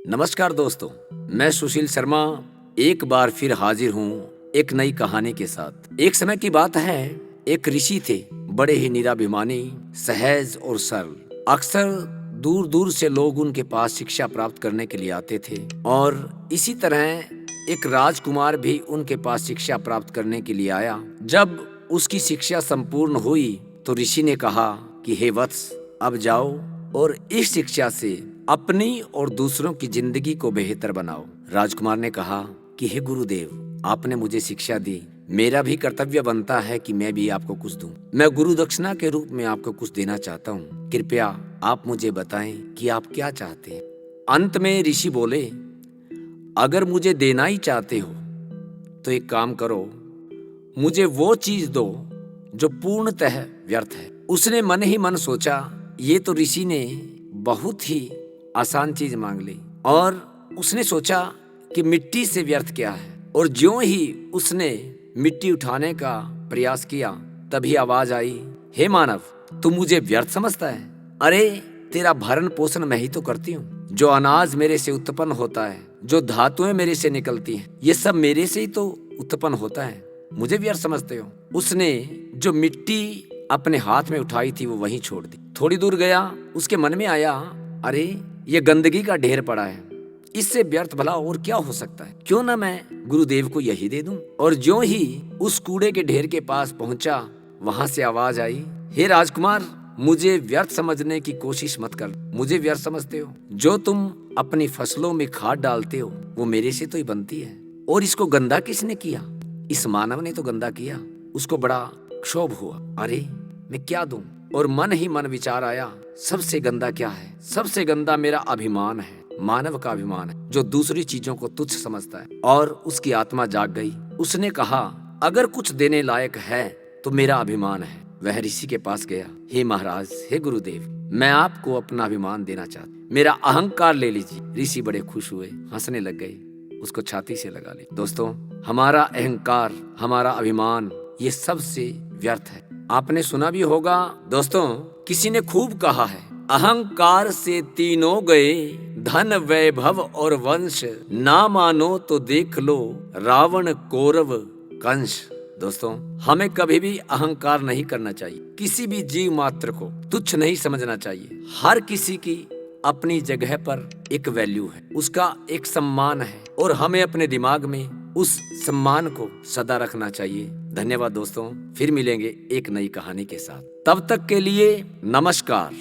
नमस्कार दोस्तों, मैं सुशील शर्मा एक बार फिर हाजिर हूँ एक नई कहानी के साथ। एक समय की बात है, एक ऋषि थे, बड़े ही निराभिमानी, सहज और सरल। अक्सर दूर दूर से लोग उनके पास शिक्षा प्राप्त करने के लिए आते थे और इसी तरह एक राजकुमार भी उनके पास शिक्षा प्राप्त करने के लिए आया। जब उसकी शिक्षा संपूर्ण हुई तो ऋषि ने कहा कि हे वत्स, अब जाओ और इस शिक्षा से अपनी और दूसरों की जिंदगी को बेहतर बनाओ। राजकुमार ने कहा कि हे गुरुदेव, आपने मुझे शिक्षा दी, मेरा भी कर्तव्य बनता है कि मैं भी आपको कुछ दूं। मैं गुरु दक्षिणा के रूप में आपको कुछ देना चाहता हूँ। कृपया आप मुझे बताएं कि आप क्या चाहते हैं। अंत में ऋषि बोले, अगर मुझे देना ही चाहते हो तो एक काम करो, मुझे वो चीज दो जो पूर्णतः व्यर्थ है। उसने मन ही मन सोचा, ये तो ऋषि ने बहुत ही आसान चीज मांग ली। और उसने सोचा कि मिट्टी से व्यर्थ क्या है। और ज्यों ही उसने मिट्टी उठाने का प्रयास किया, तभी आवाज आई, हे मानव, तू मुझे व्यर्थ समझता है? अरे, तेरा भरण पोषण मैं ही तो करती हूँ। जो अनाज मेरे से उत्पन्न होता है, जो धातुएं मेरे से निकलती हैं, ये सब मेरे से ही तो उत्पन्न होता है। मुझे व्यर्थ समझते हो? उसने जो मिट्टी अपने हाथ में उठाई थी वो वहीं छोड़ दी। थोड़ी दूर गया, उसके मन में आया, अरे ये गंदगी का ढेर पड़ा है, इससे व्यर्थ भला और क्या हो सकता है? क्यों ना मैं गुरुदेव को यही दे दूं। और ज्यों ही उस कूड़े के ढेर के पास पहुंचा, वहां से आवाज आई, हे राजकुमार, मुझे व्यर्थ समझने की कोशिश मत कर। मुझे व्यर्थ समझते हो? जो तुम अपनी फसलों में खाद डालते हो वो मेरे से तो ही बनती है। और इसको गंदा किसने किया? इस मानव ने तो गंदा किया। उसको बड़ा क्षोभ हुआ, अरे मैं क्या दूं? और मन ही मन विचार आया, सबसे गंदा क्या है? सबसे गंदा मेरा अभिमान है, मानव का अभिमान है, जो दूसरी चीजों को तुच्छ समझता है। और उसकी आत्मा जाग गई। उसने कहा, अगर कुछ देने लायक है तो मेरा अभिमान है। वह ऋषि के पास गया, हे महाराज, हे गुरुदेव, मैं आपको अपना अभिमान देना चाहता, मेरा अहंकार ले लीजिए। ऋषि बड़े खुश हुए, हंसने लग गए, उसको छाती से लगा ली। दोस्तों, हमारा अहंकार, हमारा अभिमान, ये सबसे व्यर्थ है। आपने सुना भी होगा दोस्तों, किसी ने खूब कहा है, अहंकार से तीनों गए, धन वैभव और वंश, ना मानो तो देख लो रावण कौरव कंस। दोस्तों, हमें कभी भी अहंकार नहीं करना चाहिए। किसी भी जीव मात्र को तुच्छ नहीं समझना चाहिए। हर किसी की अपनी जगह पर एक वैल्यू है, उसका एक सम्मान है, और हमें अपने दिमाग में उस सम्मान को सदा रखना चाहिए। धन्यवाद दोस्तों, फिर मिलेंगे एक नई कहानी के साथ। तब तक के लिए नमस्कार।